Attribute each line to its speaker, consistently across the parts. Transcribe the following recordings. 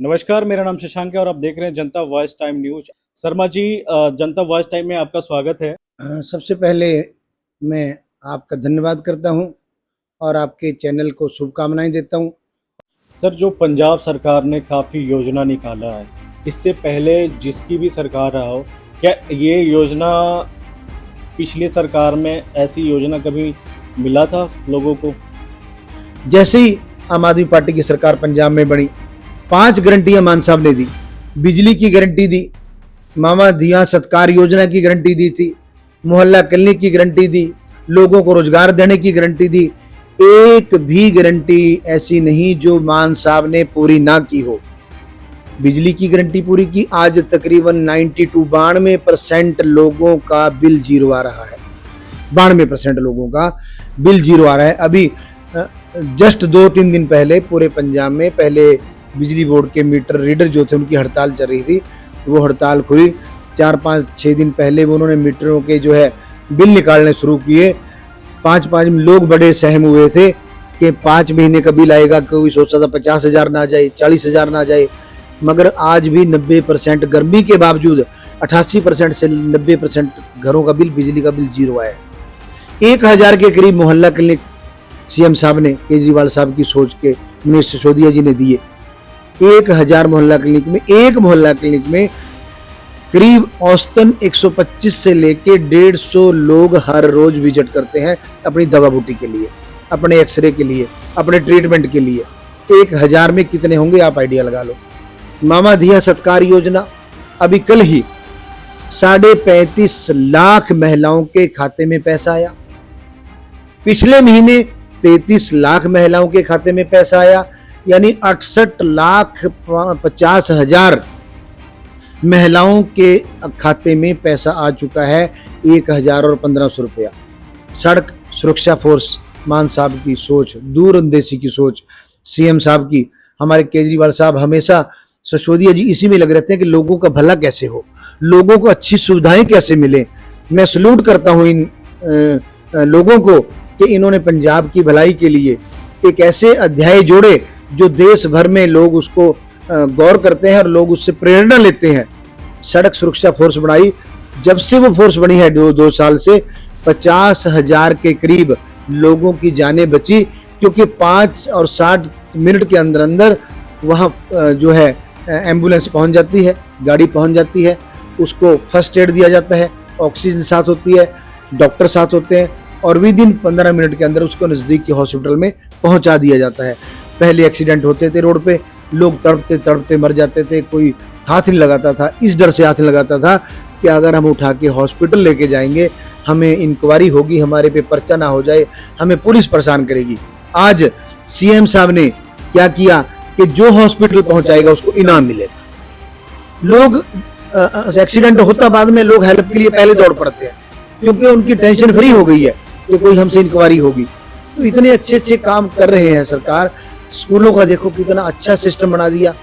Speaker 1: नमस्कार, मेरा नाम शशांक है और आप देख रहे हैं जनता voice time news. Sharma ji, जनता वॉइस टाइम में आपका स्वागत है।
Speaker 2: सबसे पहले मैं आपका धन्यवाद करता हूं और आपके चैनल को शुभकामनाएं देता हूं।
Speaker 1: सर, जो पंजाब सरकार ने काफ़ी योजना निकाला है, इससे पहले जिसकी भी सरकार रहा हो, क्या ये योजना पिछली सरकार में ऐसी योजना कभी मिला था लोगों को?
Speaker 2: जैसे ही आम आदमी पार्टी की सरकार पंजाब में बनी, 5 गारंटियां मान साहब ने दी। बिजली की गारंटी दी, मामा धिया सत्कार योजना की गारंटी दी थी, मोहल्ला क्लिनिक की गारंटी दी, लोगों को रोजगार देने की गारंटी दी। एक भी गारंटी ऐसी नहीं जो मान साहब ने पूरी ना की हो। बिजली की गारंटी पूरी की। आज तकरीबन 92% लोगों का बिल जीरो आ रहा है। 92% लोगों का बिल जीरो आ रहा है। अभी जस्ट 2-3 दिन पहले पूरे पंजाब में पहले बिजली बोर्ड के मीटर रीडर जो थे उनकी हड़ताल चल रही थी। वो हड़ताल खुली 4-5-6 दिन पहले वो उन्होंने मीटरों के जो है बिल निकालने शुरू किए। 5 लोग बड़े सहम हुए थे कि 5 महीने का बिल आएगा। कोई सोचता था 50,000 ना जाए, 40,000 ना जाए, मगर आज भी 90% गर्मी के बावजूद 88% से 90% घरों का बिल, बिजली का बिल जीरो आया है। 1,000 के करीब मोहल्ला क्लिनिक सीएम साहब ने, केजरीवाल साहब की सोच के मनीष सिसोदिया जी ने दिए। 1,000 मोहल्ला क्लिनिक में, एक मोहल्ला क्लिनिक में करीब औसतन 125 से लेके 150 लोग हर रोज विजिट करते हैं अपनी दवा बूटी के लिए, अपने एक्सरे के लिए, अपने ट्रीटमेंट के लिए। 1,000 में कितने होंगे आप आइडिया लगा लो। मामा धिया सत्कार योजना, अभी कल ही 35.5 लाख महिलाओं के खाते में पैसा आया। पिछले महीने 33 लाख महिलाओं के खाते में पैसा आया, यानी 68,50,000 महिलाओं के खाते में पैसा आ चुका है। 1,015 रुपया। सड़क सुरक्षा फोर्स, मान साहब की सोच, दूरंदेशी की सोच, सीएम साहब की। हमारे केजरीवाल साहब हमेशा, सिसोदिया जी इसी में लगे रहते हैं कि लोगों का भला कैसे हो, लोगों को अच्छी सुविधाएं कैसे मिले। मैं सलूट करता हूं इन लोगों को कि इन्होंने पंजाब की भलाई के लिए एक ऐसे अध्याय जोड़े जो देश भर में लोग उसको गौर करते हैं और लोग उससे प्रेरणा लेते हैं। सड़क सुरक्षा फोर्स बनाई। जब से वो फोर्स बनी है 2 साल से 50,000 के करीब लोगों की जानें बची, क्योंकि 5 और 60 मिनट के अंदर अंदर वहाँ जो है एम्बुलेंस पहुँच जाती है, गाड़ी पहुँच जाती है, उसको फर्स्ट एड दिया जाता है, ऑक्सीजन साथ होती है, डॉक्टर साथ होते हैं और विदिन 15 मिनट के अंदर उसको नज़दीक के हॉस्पिटल में पहुँचा दिया जाता है। पहले एक्सीडेंट होते थे रोड पे, लोग तड़पते तड़पते मर जाते थे, कोई हाथ नहीं लगाता था। इस डर से हाथ नहीं लगाता था कि अगर हम उठा के हॉस्पिटल लेके जाएंगे, हमें इंक्वायरी होगी, हमारे पे पर्चा ना हो जाए, हमें पुलिस परेशान करेगी। आज सीएम साहब ने क्या किया कि जो हॉस्पिटल पहुंचाएगा उसको इनाम मिलेगा। लोग एक्सीडेंट होता बाद में लोग हेल्प के लिए पहले दौड़ पड़ते हैं, क्योंकि उनकी टेंशन फ्री हो गई है कि कोई हमसे इंक्वायरी होगी। तो इतने अच्छे अच्छे काम कर रहे हैं सरकार। स्कूलों का देखो कितना अच्छा सिस्टम बना दिया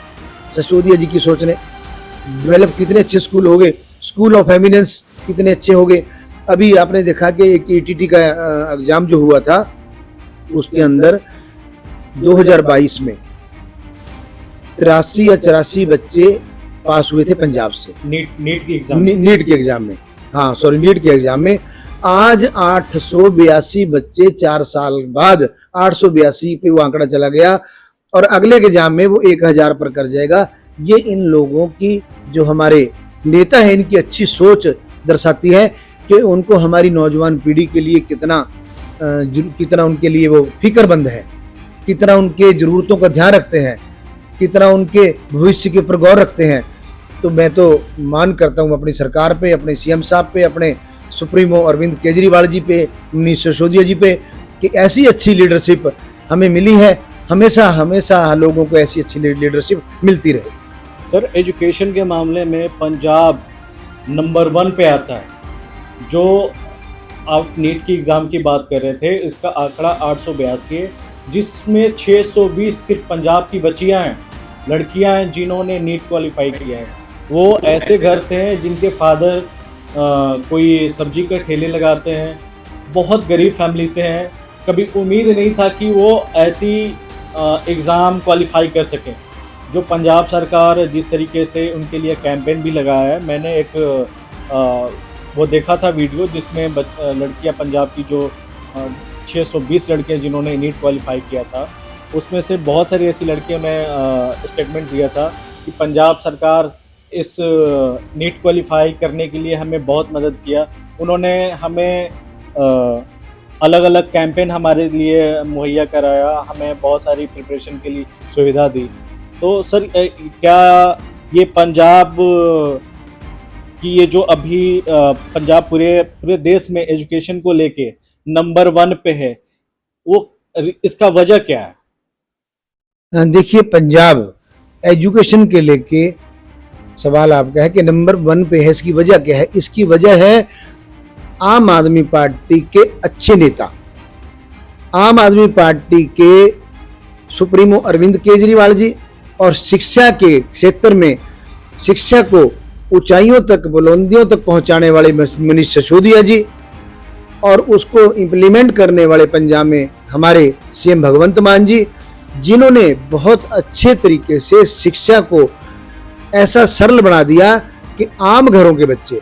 Speaker 2: सिसोदिया जी की सोच ने। डेवलप कितने अच्छे स्कूल हो गए, स्कूल ऑफ एमिनेंस कितने अच्छे हो गए। अभी आपने देखा कि एक ईटीटी का एग्जाम जो हुआ था, उसके अंदर 2022 में 83 या 84 बच्चे पास हुए थे पंजाब से,
Speaker 1: नीट के एग्जाम
Speaker 2: में। हाँ सॉरी, नीट के एग्जाम में। आज 882 बच्चे 4 साल बाद 882 पे वो आंकड़ा चला गया और अगले एग्जाम में वो 1,000 पर कर जाएगा। ये इन लोगों की, जो हमारे नेता है, इनकी अच्छी सोच दर्शाती है कि उनको हमारी नौजवान पीढ़ी के लिए कितना उनके लिए वो फिक्रमंद है, कितना उनके जरूरतों का ध्यान रखते हैं, कितना उनके भविष्य के ऊपर गौर रखते हैं। तो मैं तो मान करता हूँ अपनी सरकार पे, अपने सीएम साहब पे, अपने सुप्रीमो अरविंद केजरीवाल जी पे, मनीष सिसोदिया जी पे, कि ऐसी अच्छी लीडरशिप हमें मिली है। हमेशा हमेशा लोगों को ऐसी अच्छी लीडरशिप मिलती रहे।
Speaker 1: सर, एजुकेशन के मामले में पंजाब नंबर 1 पे आता है। जो आप नीट की एग्ज़ाम की बात कर रहे थे, इसका आंकड़ा 882 है, जिसमें 620 सिर्फ पंजाब की बच्चियां हैं, लड़कियां हैं जिन्होंने नीट क्वालिफाई किया है। वो ऐसे घर से हैं जिनके फादर कोई सब्जी के ठेले लगाते हैं, बहुत गरीब फैमिली से हैं। कभी उम्मीद नहीं था कि वो ऐसी एग्ज़ाम क्वालिफाई कर सकें। जो पंजाब सरकार जिस तरीके से उनके लिए कैंपेन भी लगाया है, मैंने एक वो देखा था वीडियो जिसमें लड़कियां पंजाब की जो 620 लड़कियां जिन्होंने नीट क्वालिफाई किया था, उसमें से बहुत सारी ऐसी लड़कियों ने स्टेटमेंट दिया था कि पंजाब सरकार इस नीट क्वालिफाई करने के लिए हमें बहुत मदद किया। उन्होंने हमें अलग अलग कैंपेन हमारे लिए मुहैया कराया, हमें बहुत सारी प्रिपरेशन के लिए सुविधा दी। तो सर क्या ये पंजाब कि ये जो अभी पंजाब पूरे देश में एजुकेशन को लेके नंबर 1 पे है, वो इसका वजह क्या है?
Speaker 2: देखिए, पंजाब एजुकेशन के लेके सवाल आपका है कि नंबर 1 पे है, इसकी वजह क्या है? इसकी वजह है आम आदमी पार्टी के अच्छे नेता, आम आदमी पार्टी के सुप्रीमो अरविंद केजरीवाल जी, और शिक्षा के क्षेत्र में शिक्षा को ऊंचाइयों तक, बुलंदियों तक पहुंचाने वाले मनीष सिसोदिया जी, और उसको इम्प्लीमेंट करने वाले पंजाब में हमारे सीएम भगवंत मान जी, जिन्होंने बहुत अच्छे तरीके से शिक्षा को ऐसा सरल बना दिया कि आम घरों के बच्चे,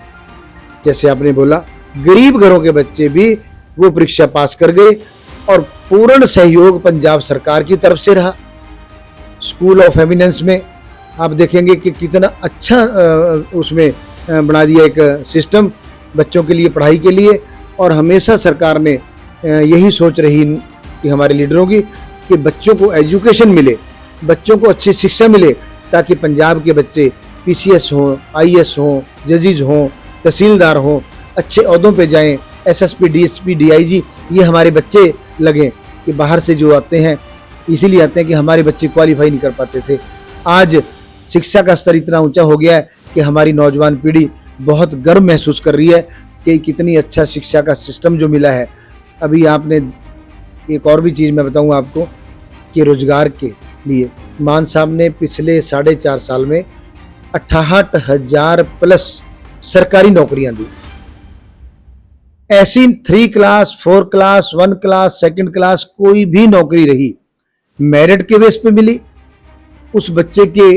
Speaker 2: जैसे आपने बोला, गरीब घरों के बच्चे भी वो परीक्षा पास कर गए, और पूर्ण सहयोग पंजाब सरकार की तरफ से रहा। स्कूल ऑफ एमिनेंस में आप देखेंगे कि कितना अच्छा उसमें बना दिया एक सिस्टम बच्चों के लिए, पढ़ाई के लिए। और हमेशा सरकार ने यही सोच रही कि हमारे लीडरों की, कि बच्चों को एजुकेशन मिले, बच्चों को अच्छी शिक्षा मिले, ताकि पंजाब के बच्चे पीसीएस हों, आईएएस हों, जजेस हों, तहसीलदार हों, अच्छे ओहदों पे जाएं, एसएसपी, डीएसपी, डीआईजी, ये हमारे बच्चे लगें। कि बाहर से जो आते हैं इसीलिए आते हैं कि हमारे बच्चे क्वालिफाई नहीं कर पाते थे। आज शिक्षा का स्तर इतना ऊंचा हो गया है कि हमारी नौजवान पीढ़ी बहुत गर्व महसूस कर रही है कि कितनी अच्छा शिक्षा का सिस्टम जो मिला है। अभी आपने एक और भी चीज़ मैं बताऊं आपको कि रोजगार के लिए मान साहब ने पिछले 4.5 साल में 68,000 प्लस सरकारी नौकरियां दी। ऐसी 3 class, 4 class, 1 class, 2nd class कोई भी नौकरी रही, मेरिट के बेस पे मिली, उस बच्चे के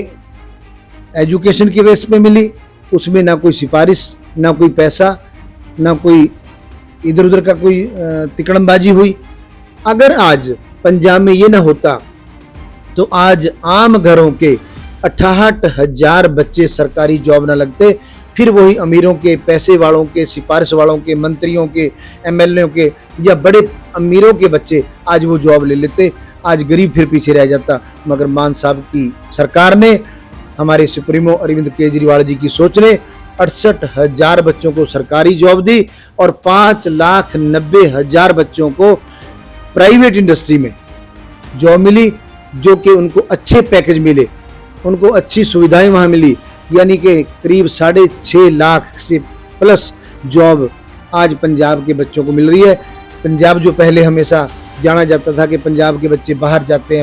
Speaker 2: एजुकेशन के बेस पे मिली, उसमें ना कोई सिफारिश, ना कोई पैसा, ना कोई इधर उधर का कोई तिकड़मबाजी हुई। अगर आज पंजाब में ये ना होता तो आज आम घरों के 68,000 बच्चे सरकारी जॉब ना लगते, फिर वही अमीरों के, पैसे वालों के, सिफारिश वालों के, मंत्रियों के, एमएलए के या बड़े अमीरों के बच्चे आज वो जॉब ले लेते। आज गरीब फिर पीछे रह जाता। मगर मान साहब की सरकार ने, हमारे सुप्रीमो अरविंद केजरीवाल जी की सोच ने 68,000 बच्चों को सरकारी जॉब दी और 5,90,000 बच्चों को प्राइवेट इंडस्ट्री में जॉब मिली, जो कि उनको अच्छे पैकेज मिले, उनको अच्छी सुविधाएं वहां मिली। यानी कि करीब 6.5 लाख से प्लस जॉब आज पंजाब के बच्चों को मिल रही है। पंजाब जो पहले हमेशा जाना जाता था कि पंजाब के बच्चे बाहर जाते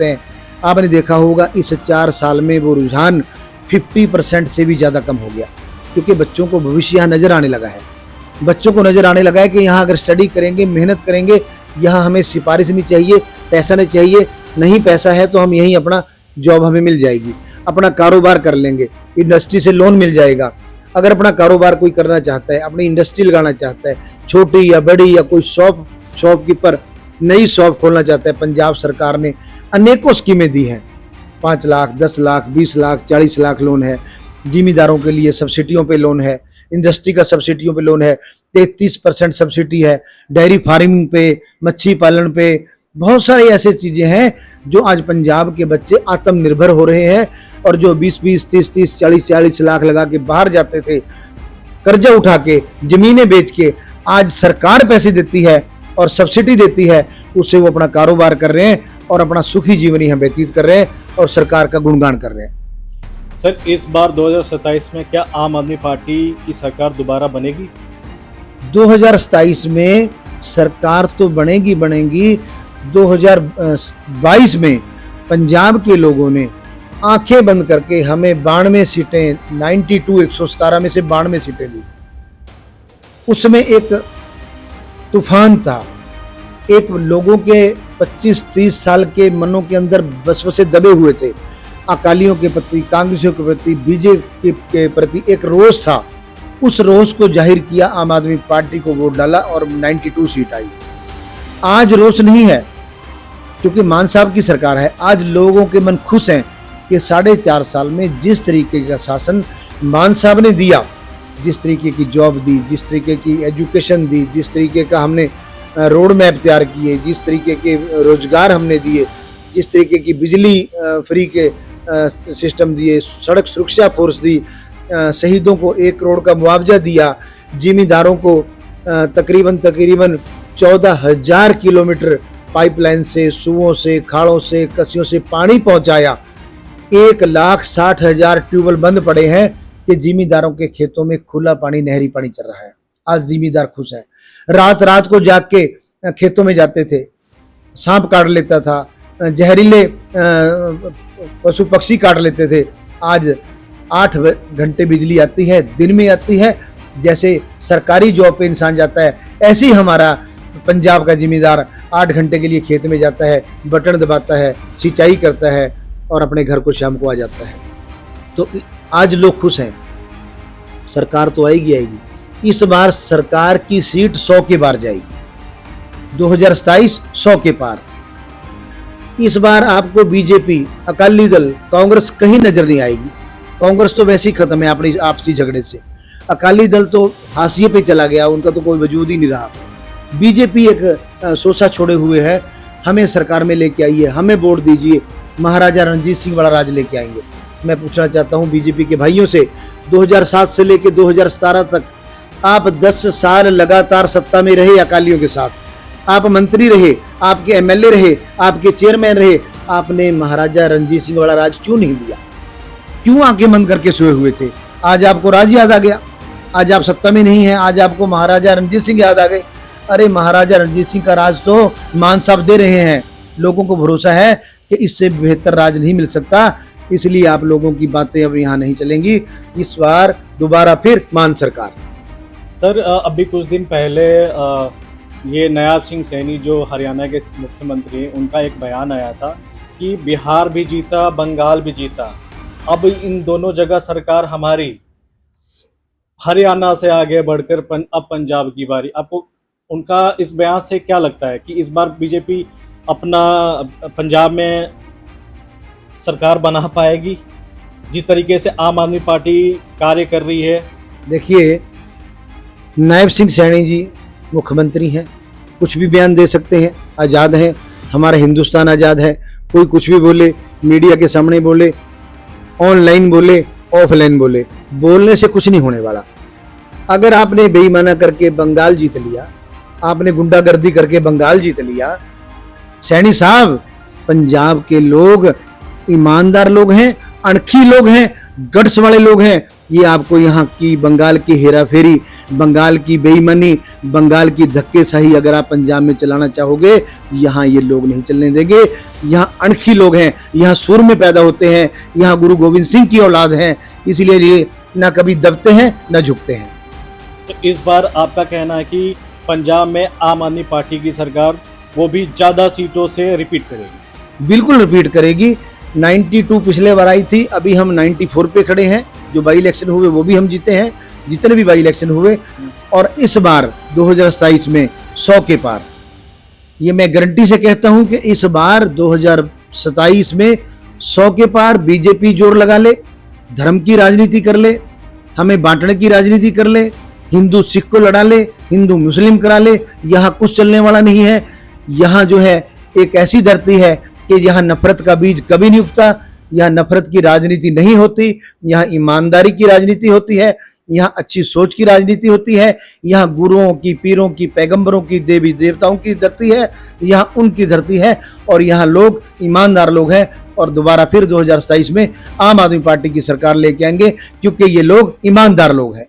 Speaker 2: हैं, आपने देखा होगा इस 4 साल में वो रुझान 50% से भी ज़्यादा कम हो गया, क्योंकि बच्चों को भविष्य यहाँ नज़र आने लगा है। बच्चों को नज़र आने लगा है कि यहाँ अगर स्टडी करेंगे, मेहनत करेंगे, यहाँ हमें सिफारिश नहीं चाहिए, पैसा नहीं चाहिए, नहीं पैसा है तो हम यहीं अपना जॉब हमें मिल जाएगी, अपना कारोबार कर लेंगे, इंडस्ट्री से लोन मिल जाएगा। अगर अपना कारोबार कोई करना चाहता है, अपनी इंडस्ट्री लगाना चाहता है, छोटी या बड़ी, या कोई शॉपकीपर नई शॉप खोलना चाहता है, पंजाब सरकार ने अनेकों स्कीमें दी हैं। 5 लाख, 10 लाख, 20 लाख, 40 लाख लोन है, जिमीदारों के लिए सब्सिडियों पे लोन है, इंडस्ट्री का सब्सिडियों पे लोन है, 33% सब्सिडी है, डेयरी फार्मिंग पे, मच्छी पालन पे, बहुत सारी ऐसी चीज़ें हैं जो आज पंजाब के बच्चे आत्मनिर्भर हो रहे हैं। और जो 20-20, 30-30, 40-40 लाख लगा के बाहर जाते थे, कर्जा उठा के, जमीनें बेच के, आज सरकार पैसे देती है और सब्सिडी देती है, उससे वो अपना कारोबार कर रहे हैं और अपना सुखी जीवन यहाँ व्यतीत कर रहे हैं और सरकार का गुणगान कर रहे हैं।
Speaker 1: सर, इस बार 2027 में क्या आम आदमी पार्टी की सरकार दोबारा बनेगी?
Speaker 2: 2027 में सरकार तो बनेगी। 2022 में पंजाब के लोगों ने आंखें बंद करके हमें 92 सीटें, 92 117 में से 92 सीटें दी। उसमें एक तूफान था, एक लोगों के 25-30 साल के मनों के अंदर वसवसे दबे हुए थे अकालियों के प्रति, कांग्रेसियों के प्रति, बीजेपी के प्रति एक रोष था, उस रोष को जाहिर किया, आम आदमी पार्टी को वोट डाला और 92 सीट आई। आज रोष नहीं है क्योंकि मान साहब की सरकार है। आज लोगों के मन खुश हैं कि 4.5 साल में जिस तरीके का शासन मान साहब ने दिया, जिस तरीके की जॉब दी, जिस तरीके की एजुकेशन दी, जिस तरीके का हमने रोड मैप तैयार किए, जिस तरीके के रोजगार हमने दिए, जिस तरीके की बिजली फ्री के सिस्टम दिए, सड़क सुरक्षा फोर्स दी, शहीदों को 1 करोड़ का मुआवजा दिया, जिमीदारों को तकरीबन 14,000 किलोमीटर पाइपलाइन से, सुओं से, खाड़ों से, कसियों से पानी पहुंचाया। 1,60,000 ट्यूबवेल बंद पड़े हैं कि जिमीदारों के खेतों में खुला पानी, नहरी पानी चल रहा है। आज जिमीदार खुश हैं। रात रात को जाग के खेतों में जाते थे, सांप काट लेता था, जहरीले पशु पक्षी काट लेते थे। आज 8 घंटे बिजली आती है, दिन में आती है। जैसे सरकारी जॉब पे इंसान जाता है, ऐसे ही हमारा पंजाब का जिम्मेदार 8 घंटे के लिए खेत में जाता है, बटन दबाता है, सिंचाई करता है और अपने घर को शाम को आ जाता है। तो आज लोग खुश हैं। सरकार तो आएगी। इस बार सरकार की सीट 100 के पार जाएगी। 2027 100 के पार। इस बार आपको बीजेपी, अकाली दल, कांग्रेस कहीं नजर नहीं आएगी। कांग्रेस तो वैसे ही खत्म है अपनी आपसी झगड़े से। अकाली दल तो हाशिए पे चला गया, उनका तो कोई वजूद ही नहीं रहा। बीजेपी एक सोसा छोड़े हुए है, हमें सरकार में लेके आइए, हमें वोट दीजिए, महाराजा रणजीत सिंह वाला राज लेके आएंगे। मैं पूछना चाहता हूं बीजेपी के भाइयों से, 2007 से लेकर 2017 तक आप 10 साल लगातार सत्ता में रहे, अकालियों के साथ आप मंत्री रहे, आपके एमएलए रहे, आपके चेयरमैन रहे, आपने महाराजा रणजीत सिंह वाला राज क्यों नहीं दिया? क्यों आंखें बंद करके सोए हुए थे? आज आपको राज याद आ गया, आज आप सत्ता में नहीं हैं, आज आपको महाराजा रणजीत सिंह याद आ गए। अरे महाराजा रणजीत सिंह का राज तो मान साहब दे रहे हैं। लोगों को भरोसा है कि इससे बेहतर राज नहीं मिल सकता, इसलिए आप लोगों की बातें अब यहाँ नहीं चलेंगी। इस बार दोबारा फिर मान सरकार।
Speaker 1: सर, अभी कुछ दिन पहले ये नायब सिंह सैनी जो हरियाणा के मुख्यमंत्री हैं, उनका एक बयान आया था कि बिहार भी जीता, बंगाल भी जीता, अब इन दोनों जगह सरकार हमारी, हरियाणा से आगे बढ़कर अब पंजाब की बारी। आपको उनका इस बयान से क्या लगता है कि इस बार बीजेपी अपना पंजाब में सरकार बना पाएगी जिस तरीके से आम आदमी पार्टी कार्य कर रही है?
Speaker 2: देखिए, नायब सिंह सैनी जी मुख्यमंत्री हैं, कुछ भी बयान दे सकते हैं, आज़ाद हैं। हमारा हिंदुस्तान आज़ाद है, कोई कुछ भी बोले, मीडिया के सामने बोले, ऑनलाइन बोले, ऑफलाइन बोले, बोलने से कुछ नहीं होने वाला। अगर आपने बेईमाना करके बंगाल जीत लिया, आपने गुंडागर्दी करके बंगाल जीत लिया, सैनी साहब, पंजाब के लोग ईमानदार लोग हैं, अणखी लोग हैं, गट्स वाले लोग हैं। ये आपको यहाँ की बंगाल की हेराफेरी, बंगाल की बेईमानी, बंगाल की धक्केशाही अगर आप पंजाब में चलाना चाहोगे, यहाँ ये लोग नहीं चलने देंगे। यहाँ अणखी लोग हैं, यहाँ सुर में पैदा होते हैं, यहाँ गुरु गोविंद सिंह की औलाद हैं, इसलिए ये ना कभी दबते हैं ना झुकते हैं।
Speaker 1: तो इस बार आपका कहना है कि पंजाब में आम आदमी पार्टी की सरकार वो भी ज़्यादा सीटों से रिपीट करेगी?
Speaker 2: बिल्कुल रिपीट करेगी। 92 पिछले बार आई थी, अभी हम 94 पे खड़े हैं। जो बाई इलेक्शन हुए वो भी हम जीते हैं, जितने भी बाई इलेक्शन हुए, और इस बार 2027 में 100 के पार। ये मैं गारंटी से कहता हूं कि इस बार 2027 में 100 के पार। बीजेपी जोर लगा ले, धर्म की राजनीति कर ले, हमें बांटने की राजनीति कर ले, हिंदू सिख को लड़ा ले, हिंदू मुस्लिम करा ले, यहाँ कुछ चलने वाला नहीं है। यहाँ जो है एक ऐसी धरती है कि यहाँ नफरत का बीज कभी नहीं उगता, यहाँ नफरत की राजनीति नहीं होती, यहाँ ईमानदारी की राजनीति होती है, यहाँ अच्छी सोच की राजनीति होती है, यहाँ गुरुओं की, पीरों की, पैगंबरों की, देवी देवताओं की धरती है, यहाँ उनकी धरती है, और यहाँ लोग ईमानदार लोग हैं। और दोबारा फिर 2027 में आम आदमी पार्टी की सरकार लेके आएंगे, क्योंकि ये लोग ईमानदार लोग हैं।